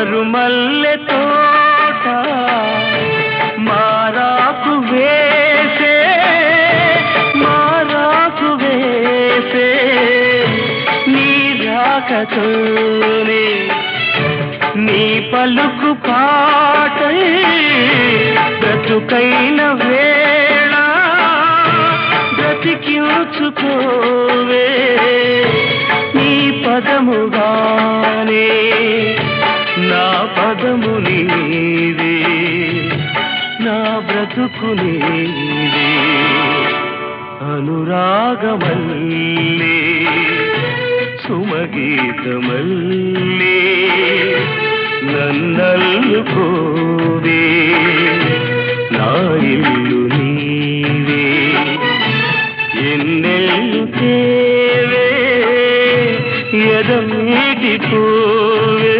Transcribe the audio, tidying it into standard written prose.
మరుమల్లె తోట మారాకు వేసే నీ రాకతోనే నీ పలుకు పాటై బ్రతుకైన వేళ బ్రతికించుకోవే నీ పదముగానే నా పదము నీవే నా బ్రతుకు నీవే అనురాగమల్లే సుమగీతమల్లే నన్నల్లుకో